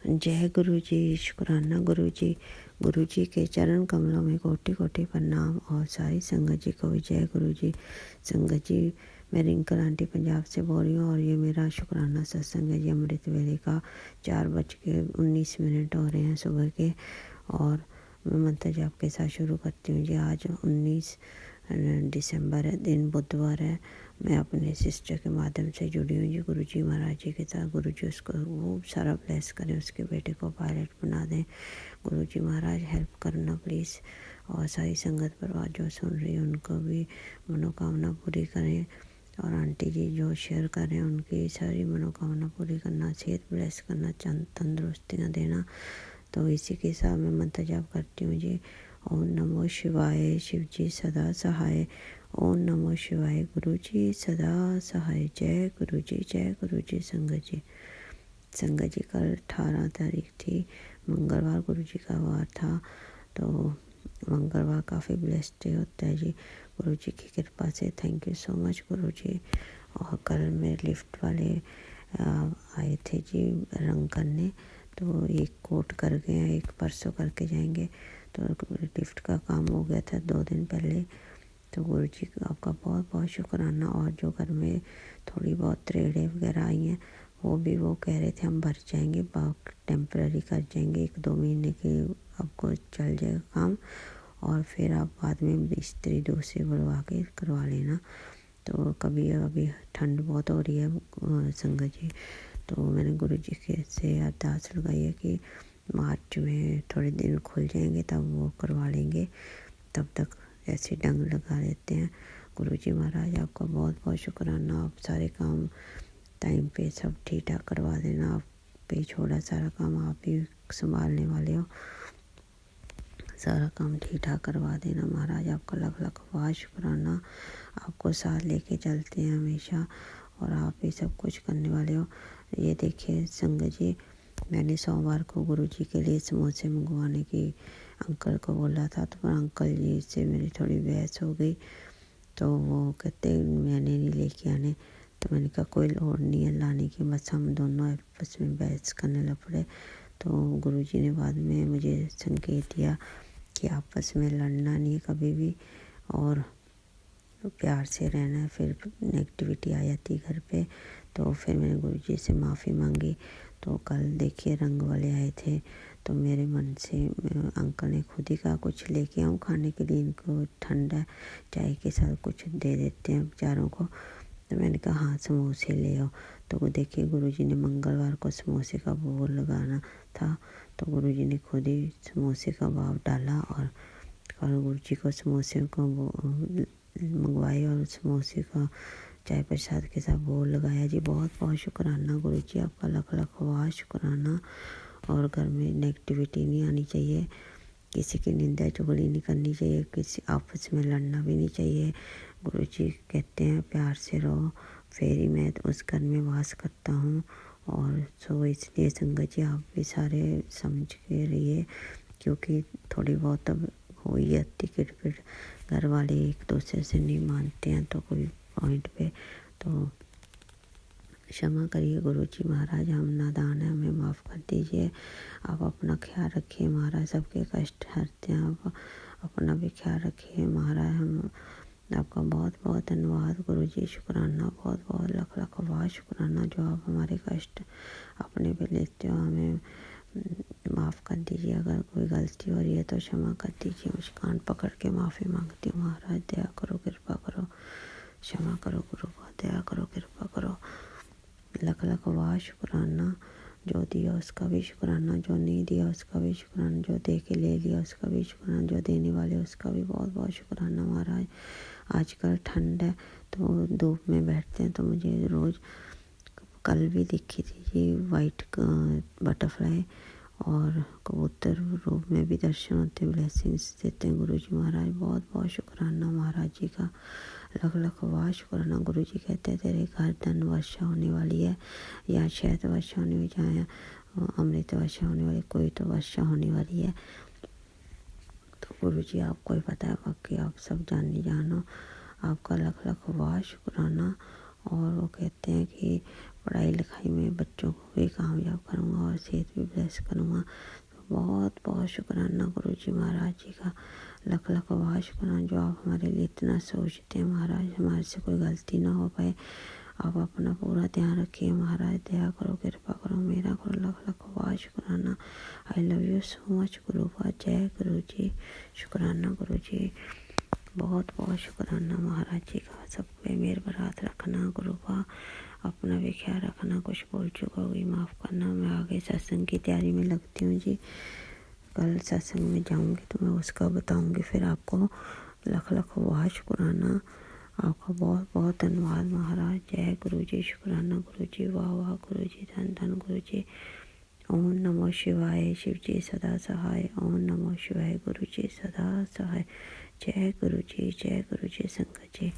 जय गुरु जी। शुक्राना गुरु जी। गुरु जी के चरण कमलों में कोटि कोटि प्रणाम और सारी संगत जी को भी जय गुरु जी। संगत जी, मैं रिंकल आंटी पंजाब से बोल रही हूँ और ये मेरा शुक्राना सत्संग है जी। अमृत वेले का 4:19 हो रहे हैं सुबह के और मैं मंत्र जाप के साथ शुरू करती हूँ जी। आज 19 दिसंबर है, दिन बुधवार है। मैं अपने सिस्टर के माध्यम से जुड़ी हुई जी गुरु जी महाराज जी के साथ। गुरु जी उसको खूब सारा ब्लेस करें, उसके बेटे को पायलट बना दें। गुरु जी महाराज हेल्प करना प्लीज़। और सारी संगत परिवार जो सुन रही है उनको भी मनोकामना पूरी करें। और आंटी जी जो शेयर कर रहे हैं उनकी सारी मनोकामना पूरी करना, सेहत ब्लेस करना, तंदुरुस्तियाँ देना। तो इसी के साथ मैं मंत्र जाप करती हूँ जी। ओम नमो शिवाय, शिव जी सदा सहाय। ओम नमो शिवाय, गुरु जी सदा सहाय। जय गुरु जी, जय गुरु जी। संगत जी कल 18 तारीख थी, मंगलवार गुरु जी का वार था। तो मंगलवार काफ़ी ब्लेस्ड डे होता है जी गुरु जी की कृपा से। थैंक यू सो मच गुरु जी। और कल मेरे लिफ्ट वाले आए थे जी रंग करने, तो एक कोट कर गए हैं, एक परसों करके जाएंगे। तो लिफ्ट का काम हो गया था 2 दिन पहले। तो गुरु जी का आपका बहुत बहुत शुक्राना। और जो घर में थोड़ी बहुत त्रेड़े वगैरह आई हैं वो कह रहे थे हम भर जाएंगे, टेम्पररी कर जाएंगे, 1-2 महीने के आपको चल जाएगा काम और फिर आप बाद में मिस्त्री दूसरे बुलवा के करवा लेना। तो कभी अभी ठंड बहुत हो रही है संगत जी, तो मैंने गुरु जी के से अरदास लगाई है कि मार्च में थोड़े दिन खुल जाएंगे तब वो करवा लेंगे, तब तक ऐसे डंग लगा लेते हैं। गुरु जी महाराज आपका बहुत बहुत शुक्राना। आप सारे काम टाइम पे सब ठीक ठाक करवा देना। आप पे छोड़ा सारा काम आप ही संभालने वाले हो, सारा काम ठीक ठाक करवा देना महाराज। आपका लाख लाख वाह शुक्राना। आपको साथ लेके चलते हैं हमेशा और आप ही सब कुछ करने वाले हो। ये देखिए संगत जी, मैंने सोमवार को गुरु जी के लिए समोसे मंगवाने की अंकल को बोला था, तो अंकल जी से मेरी थोड़ी बहस हो गई। तो वो कहते मैंने नहीं लेके आने, तो मैंने कहा कोई लोड़ नहीं है लाने की, बस हम दोनों आपस में बहस करने लग पड़े। तो गुरु जी ने बाद में मुझे संकेत दिया कि आपस में लड़ना नहीं है कभी भी और प्यार से रहना है, फिर नेगेटिविटी आ जाती घर पे। तो फिर मैंने गुरु जी से माफ़ी मांगी। तो कल देखिए रंग वाले आए थे, तो मेरे मन से अंकल ने खुद ही कहा कुछ लेके आऊँ खाने के लिए, इनको ठंड है, चाय के साथ कुछ दे देते हैं बेचारों को। तो मैंने कहा हाँ समोसे ले आओ। तो देखिए गुरु जी ने मंगलवार को समोसे का भोग लगाना था, तो गुरु जी ने खुद ही समोसे का भाव डाला और कल गुरु जी को समोसे को मंगवाए और समोसे का चाय प्रसाद के साथ भोग लगाया जी। बहुत बहुत शुक्राना गुरु जी, आपका लाख लाख वाह शुक्राना। और घर में नेगेटिविटी नहीं आनी चाहिए, किसी की निंदा चुगली नहीं करनी चाहिए, किसी आपस में लड़ना भी नहीं चाहिए। गुरु जी कहते हैं प्यार से रहो, फिर ही मैं उस घर में वास करता हूँ। और सो इसलिए संगत जी आप भी सारे समझ के रहिए, क्योंकि थोड़ी बहुत अब हो ही जाती किटपिट, घर वाले एक दूसरे से नहीं मानते हैं तो कोई पॉइंट पे, तो क्षमा करिए गुरु जी महाराज, हम नादान हैं, हमें माफ़ कर दीजिए। आप अपना ख्याल रखिए महाराज, सबके कष्ट हरते हैं, आप अपना भी ख्याल रखिए महाराज। हम आपका बहुत बहुत धन्यवाद गुरु जी, शुक्राना, बहुत बहुत लाख लाख वाह शुक्राना। जो आप हमारे कष्ट अपने पे लेते हो, हमें माफ़ कर दीजिए। अगर कोई गलती हो रही है तो क्षमा कर दीजिए। मुझे कान पकड़ के माफ़ी मांगती हूँ महाराज, दया करो, कृपा करो, क्षमा करो गुरु, दया करो, कृपा करो। लाख लाख वाह शुक्राना। जो दिया उसका भी शुक्राना, जो नहीं दिया उसका भी शुक्राना, जो दे के ले लिया उसका भी शुक्राना, जो देने वाले उसका भी बहुत बहुत शुक्राना महाराज। आजकल ठंड है तो धूप में बैठते हैं, तो मुझे रोज़ कल भी दिखी थी जी वाइट बटरफ्लाई और कबूतर रूप में भी दर्शन होते, ब्लेसिंग्स देते हैं गुरु जी महाराज। बहुत बहुत शुक्राना महाराज जी का, लाख लाख वाह शुक्राना। गुरु जी कहते हैं तेरे घर धन वर्षा होने वाली है, या शहद वर्षा होने वाली, जहाँ अमृत वर्षा होने वाली, कोई तो वर्षा होने वाली है। तो गुरु जी आपको ही पता है, बाकी आप सब जानो। आपका लाख लाख वाह शुक्राना। और वो कहते हैं कि पढ़ाई लिखाई में बच्चों को भी कामयाब करूँगा और सेहत भी ब्लेस करूँगा। तो बहुत बहुत शुक्राना गुरु जी महाराज जी का, लख लख वाह शुक्राना जो आप हमारे लिए इतना सोचते हैं महाराज, हमारे से कोई गलती ना हो पाए। आप अपना पूरा ध्यान रखिए महाराज, दया करो, कृपा करो, मेरा करो, लख लख वाह शुक्राना। I love you so much Gurupa. जय गुरु जी, शुक्राना गुरु जी, बहुत बहुत शुक्राना महाराज जी का। सब पे मेरे बरात रखना गुरुपा, अपना भी ख्याल रखना। कुछ बोल चुका होगी माफ़ करना। मैं आगे सत्संग की तैयारी में लगती हूँ जी। कल सत्संग में जाऊँगी तो मैं उसका बताऊँगी फिर आपको। लख लख वाह शुक्राना, आपका बहुत बहुत धन्यवाद महाराज। जय गुरु जी, शुक्राना गुरु जी, वाह वाह गुरु जी, धन धन गुरु जी। ओम नमो शिवाय, शिव जी सदा सहाय। ओम नमो शिवाय, गुरु जी सदा सहाय। जय गुरु जी, जय गुरु जी। संगत जी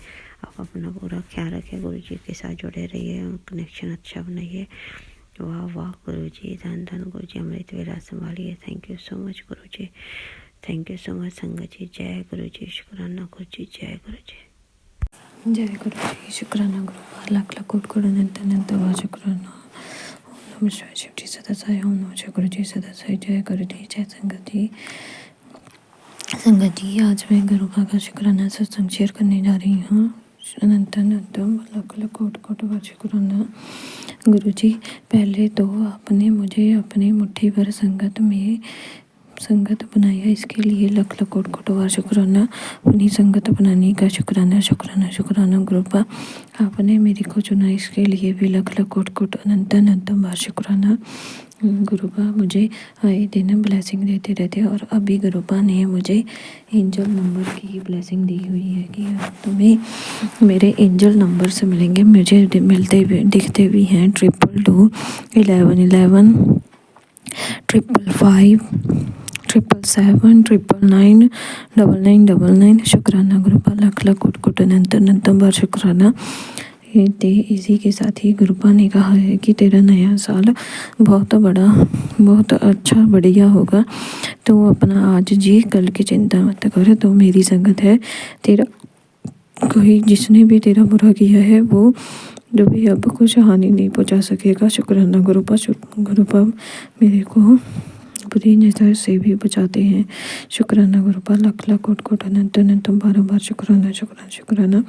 आप अपना पूरा ख्याल रखें, गुरु जी के साथ जुड़े रहिए, कनेक्शन अच्छा बनाइए। वाह वाह गुरु जी, धन धन गुरु जी, अमृत वेला संभालिए। Thank you so much Guru ji, thank you so much संगत जी। जय गुरु जी, शुक्राना गुरु जी, जय गुरु जी। जय गुरु जी, शुक्राना गुरु, लाख लाख कोट कोट अनंत अनंत वाह शुक्राना। ओम नमः शिवाय, शिव जी सदा साई। ओम नमः शिवाय, गुरु जी सदा साई। जय गुरु जी, जय संगत जी। संगत जी आज मैं गुरु का शुक्राना सत्संग शेयर करने जा रही हूँ। अनंत अनंत लाख लाख कोट कोट वाह शुक्राना। गुरु जी पहले तो आपने मुझे अपनी मुट्ठी भर संगत बनाया, इसके लिए लख लख कोट कोट वाह शुक्राना। अपनी संगत बनाने का शुक्राना शुक्राना शुक्राना गुरुपा। आपने मेरे को चुना, इसके लिए भी लख लख कोट कोट अनंत अनंत वाह शुक्राना। गुरुपा मुझे आए दिन ब्लेसिंग देते रहते, और अभी गुरुपा ने मुझे एंजल नंबर की ब्लेसिंग दी हुई है कि तुम्हें मेरे एंजल नंबर से मिलेंगे। मुझे मिलते भी दिखते भी हैं 222, 11 11, 555, 777, 999, 9999। शुक्राना गुरुपा, लख लख कोट कोट अनंत अनंत बार शुक्राना। इसी के साथ ही गुरुपा ने कहा है कि तेरा नया साल बहुत बड़ा, बहुत अच्छा बढ़िया होगा। तो अपना आज जी कल की चिंता मत कर। तो मेरी संगत है, तेरा कोई जिसने भी तेरा बुरा किया है वो जो भी अब कुछ हानि नहीं पहुंचा सकेगा। शुक्राना गुरुपा। गुरुपा मेरे को बुरी नज़र से भी बचाते हैं। शुक्राना गुरुपा, लख लख कोट कोट अनंत अनंत बार बार शुक्राना शुक्राना शुक्राना।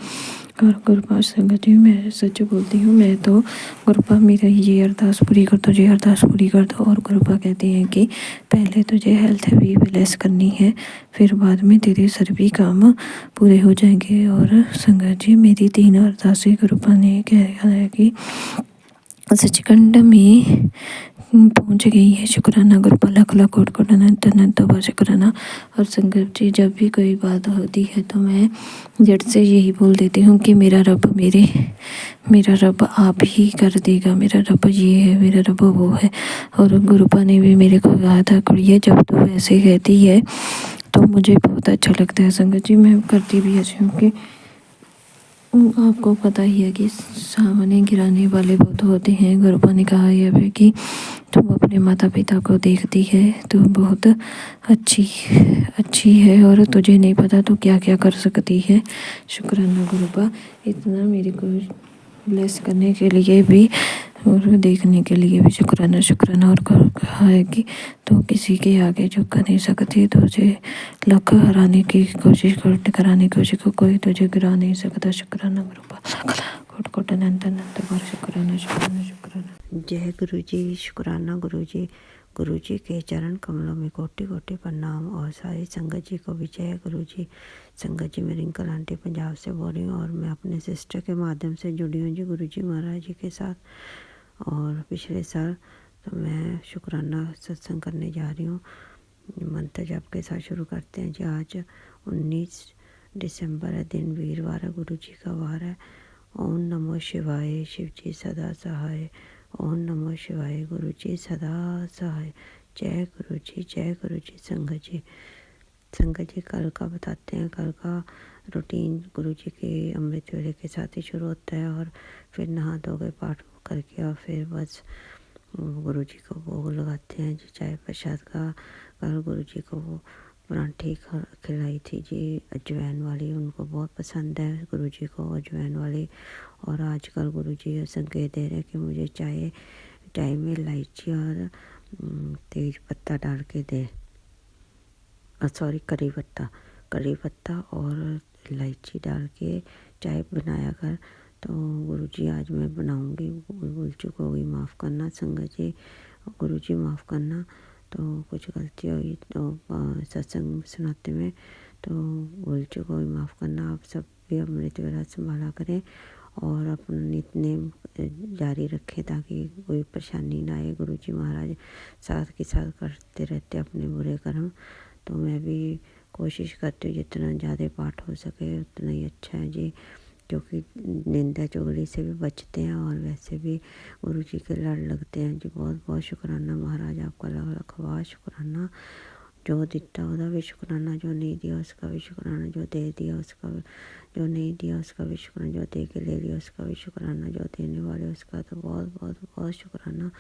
और गुरुपा संगत जी मैं सच बोलती हूँ, मैं तो गुरुपा मेरा ये अरदास पूरी कर दो, ये अरदास पूरी कर दो। और गुरुपा कहते हैं कि पहले तुझे हेल्थ भी ब्लेस करनी है, फिर बाद में तेरे सभी काम पूरे हो जाएंगे। और संगत जी मेरी 3 अरदासें गुरुपा ने कहा है कि सचखंड में पहुंच गई है। शुक्राना गुरुपा, लख लख कोट कोट अनंत अनंत बार शुक्राना। और संगत जी जब भी कोई बात होती है तो मैं जड़ से यही बोल देती हूँ कि मेरा रब आप ही कर देगा, मेरा रब ये है, मेरा रब वो है। और गुरुपा ने भी मेरे को कहा था, कुड़िए जब तू ऐसे कहती है तो मुझे बहुत अच्छा लगता है। संगत जी मैं करती भी ऐसी हूँ कि आपको पता ही है कि सामने गिराने वाले बहुत होते हैं। गुरुपा ने कहा यह भी कि तुम अपने माता पिता को देखती है तो बहुत अच्छी है, और तुझे नहीं पता तो क्या क्या कर सकती है। शुक्राना गुरुपा, इतना मेरे को ब्लेस करने के लिए भी और देखने के लिए भी शुक्राना शुक्राना। और कहा है कि तो किसी के आगे झुक नहीं सकती, तुझे लक हराने की कोशिश कराने की कोशिश को कोई तुझे गिरा नहीं सकता। शुक्राना गुरुपा, कोट कोट अनंत अनंत बार शुक्राना शुक्राना शुक्राना। जय गुरु जी, शुक्राना गुरु जी। गुरु जी के चरण कमलों में कोटि कोटि प्रणाम। और सारी संगत जी को भी जय गुरु जी। संगत जी मैं रिंकल आंटी पंजाब से बोल रही हूँ, और मैं अपने सिस्टर के माध्यम से जुड़ी हूँ जी गुरु जी महाराज जी के साथ। और पिछले साल तो मैं शुक्राना सत्संग करने जा रही हूँ। मंत्र जाप के साथ शुरू करते हैं जी। आज 19 दिसंबर है, दिन वीरवार है, गुरु जी का वार है। ओम नमो शिवाय, शिव जी सदा सहाय। ओम नमो शिवाय, गुरु जी सदा सहाय। जय गुरु जी, जय गुरु जी। संगत जी कल का बताते हैं। कल का रूटीन गुरु जी के अमृत वेले के साथ ही शुरू होता है, और फिर नहा धो के पाठ करके और फिर बस गुरु जी को भोग लगाते हैं जी चाय प्रसाद का। कल गुरु जी को वो परांठी खिलाई थी जी अजवाइन वाली, उनको बहुत पसंद है गुरु जी को अजवाइन वाली। और आजकल गुरु जी संकेत दे रहे हैं कि मुझे चाय में इलायची और तेज पत्ता डाल के दे, सॉरी करी पत्ता और इलायची डाल के चाय बनाया कर। तो गुरुजी आज मैं बनाऊंगी, भूल चूक हो गई, माफ़ करना संगत जी, गुरुजी माफ़ करना। तो कुछ गलती हुई तो सत्संग सुनाते में तो भूल चूक हो गई, माफ़ करना। आप सब भी अमृत वेला संभाला करें और अपना नित्यनेम जारी रखें ताकि कोई परेशानी ना आए। गुरुजी महाराज साथ के साथ करते रहते अपने बुरे कर्म। तो मैं भी कोशिश करती हूँ जितना ज़्यादा पाठ हो सके उतना ही अच्छा है जी, क्योंकि निंदा चुगली से भी बचते हैं और वैसे भी गुरुजी के लड़ लगते हैं जी। बहुत बहुत शुक्राना महाराज, आपका लाख लाख वाह शुक्राना। जो दिता उसका भी शुक्राना, जो नहीं दिया उसका भी शुक्राना, जो दे दिया उसका, जो नहीं दिया उसका भी शुक्राना, जो दे के ले लिया उसका भी शुक्राना, जो देने वाले उसका तो बहुत बहुत बहुत शुक्राना।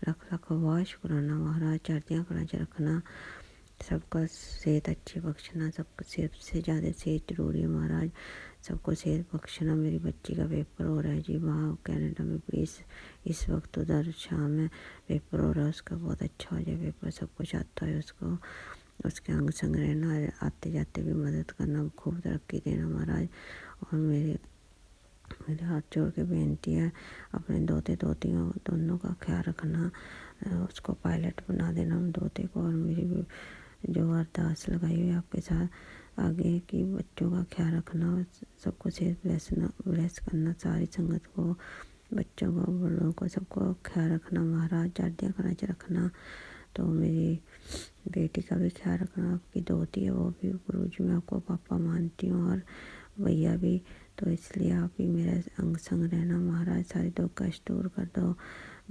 लाख लाख वाह शुक्राना महाराज। चढ़तियाँ कला च रखना, सबका सेहत अच्छी बख्शना, सबको सेहत से ज़्यादा सेहत जरूरी है महाराज। सबको सेहत बख्शना। मेरी बच्ची का पेपर हो रहा है जी वहाँ कनाडा में, प्लीज़ इस वक्त उधर शाम में पेपर हो रहा है उसका, बहुत अच्छा हो जाए पेपर। सब कुछ आता है उसको, उसके अंग संग रहना, आते जाते भी मदद करना, खूब तरक्की देना महाराज। और मेरे हाथ जोड़ के बेनती है, अपने दोते दोतियों दोनों का ख्याल रखना, उसको पायलट बना देना दोते को। और मेरी भी जो अरदास लगाई हुई है आपके साथ आगे कि बच्चों का ख्याल रखना, सबको सेहत ब्लेस करना, सारी संगत को, बच्चों को, बड़ों को, सबको ख्याल रखना महाराज। चढ़तियाँ कला च रखना। तो मेरी बेटी का भी ख्याल रखना, आपकी दोती है वो भी गुरुजी मैं आपको पापा मानती हूँ और भैया भी, तो इसलिए आप ही मेरा अंग संग रहना महाराज। सारे दुख कष्ट दूर कर दो,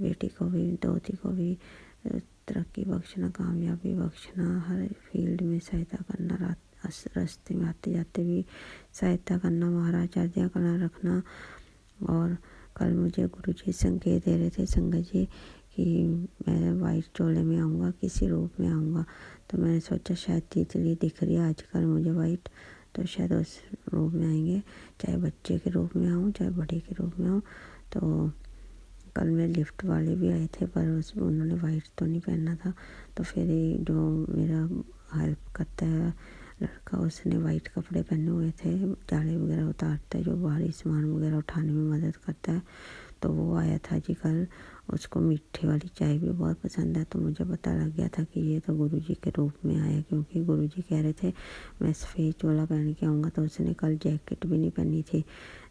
बेटी को भी दोती को भी तरक्की बख्शना, कामयाबी बख्शना, हर फील्ड में सहायता करना, रास्ते में आते जाते भी सहायता करना महाराज। चढ़तियाँ कला रखना। और कल मुझे गुरुजी संकेत दे रहे थे संगत जी कि मैं वाइट चोले में आऊँगा, किसी रूप में आऊँगा। तो मैंने सोचा शायद तितली दिख रही है आजकल मुझे वाइट, तो शायद उस रूप में आएंगे, चाहे बच्चे के रूप में आऊँ चाहे बड़े के रूप में आऊँ। तो कल में लिफ्ट वाले भी आए थे पर उन्होंने वाइट तो नहीं पहना था। तो फिर जो मेरा हेल्प करता है लड़का, उसने वाइट कपड़े पहने हुए थे, जाले वगैरह उतारता है, जो भारी सामान वगैरह उठाने में मदद करता है। तो वो आया था जी कल, उसको मीठे वाली चाय भी बहुत पसंद है। तो मुझे पता लग गया था कि ये तो गुरुजी के रूप में आया, क्योंकि गुरुजी कह रहे थे मैं सफ़ेद चोला पहन के आऊँगा। तो उसने कल जैकेट भी नहीं पहनी थी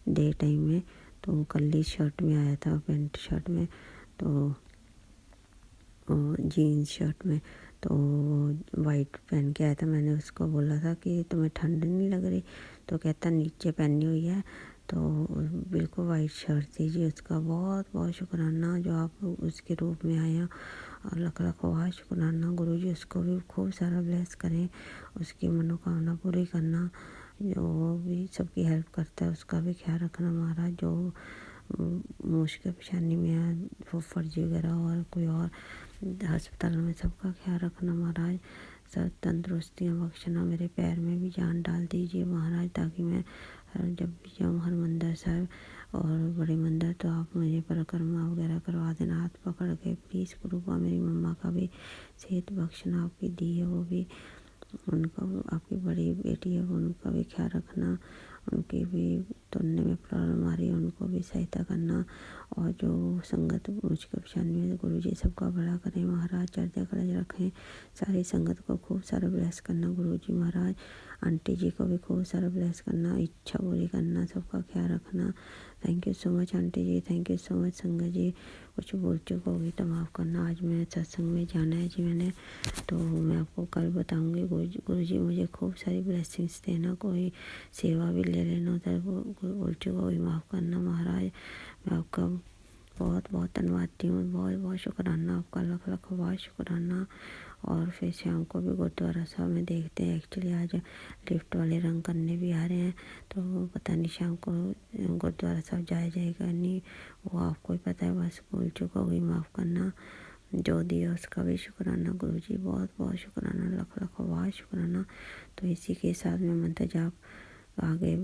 डे टाइम में, तो कल ही शर्ट में आया था, पेंट शर्ट में, तो जीन्स शर्ट में, तो वाइट पहन के आया था। मैंने उसको बोला था कि तुम्हें ठंड नहीं लग रही, तो कहता नीचे पहनी हुई है। तो बिल्कुल वाइट शर्ट थी जी। उसका बहुत बहुत शुक्राना जो आप उसके रूप में आए हैं, और लाख लाख वाह शुक्राना। गुरुजी उसको भी खूब सारा ब्लेस करें, उसकी मनोकामना पूरी करना। जो भी सबकी हेल्प करता है उसका भी ख्याल रखना महाराज। जो मुश्किल परेशानी में है, वो फर्जी वगैरह और कोई और अस्पताल में, सबका ख्याल रखना महाराज। सब तंदुरुस्तियाँ बख्शना, मेरे पैर में भी जान डाल दीजिए महाराज, ताकि मैं जब भी जाऊँ हरमंदिर साहब और बड़े मंदिर, तो आप मुझे परिक्रमा वगैरह करवा देना हाथ पकड़ के प्लीज़। गुरुपा मेरी मम्मा का भी सेहत बख्शना, आपकी दी है वो भी, उनका आपकी बड़ी बेटी है उनका भी ख्याल रखना, उनकी भी तुलने में प्रॉब्लम आ रही है, उनको भी सहायता करना। और जो संगत मुझको परेशानी में, गुरुजी सबका भला करें महाराज। चढ़तियाँ कला च रखें, सारी संगत को खूब सारा ब्लेस करना गुरुजी महाराज। आंटी जी को भी खूब सारा ब्लेस करना, इच्छा पूरी करना, सबका ख्याल रखना। Thank you so much aunty जी, थैंक यू सो मच संगत जी। कुछ भूल चूक होगी तो माफ़ करना। आज मैं सत्संग में जाना है जी मैंने, तो मैं आपको कल बताऊंगी। गुरुजी मुझे खूब सारी ब्लेसिंग्स देना, कोई सेवा भी ले लेना उधर, भूल चूक होगी माफ़ करना महाराज। मैं आपका बहुत बहुत धन्यवादी हूँ, बहुत बहुत शुक्राना आपका, लाख लाख वाह शुक्राना। और फिर शाम को भी गुरुद्वारा साहब में देखते हैं, एक्चुअली आज लिफ्ट वाले रंग करने भी आ रहे हैं, तो पता नहीं शाम को गुरुद्वारा साहब जाया जाएगा नहीं, वो आपको ही पता है। बस भूल चूक हो गई माफ़ करना। जो दिया उसका भी शुक्राना गुरुजी, बहुत बहुत शुक्राना, लाख लाख वाह शुक्राना। तो इसी के साथ मैं मंत्र जाप आगे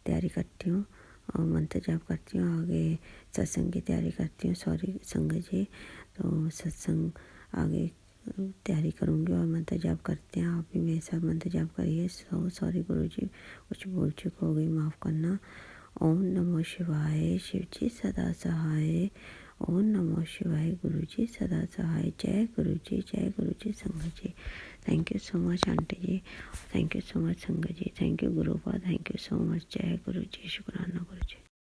तैयारी करती हूँ, और मंत्र जाप करती हूँ, आगे सत्संग की तैयारी करती हूँ। सॉरी संगत जी, तो सत्संग आगे तैयारी करूँगी और मंत्र जाप करते हैं। आप भी मेरे साथ मंत्र जाप करिए। सॉरी गुरुजी, कुछ भूल चूक हो गई, माफ़ करना। ओम नमो शिवाय, शिव जी सदा सहाय। ओम नमो शिवाय, गुरु जी सदा सहाय। जय गुरु जी संगत जी। Thank you so much aunty जी, थैंक यू सो मच संगत जी, thank you Gurupa, thank you so much. जय गुरु जी, शुक्राना गुरु जी।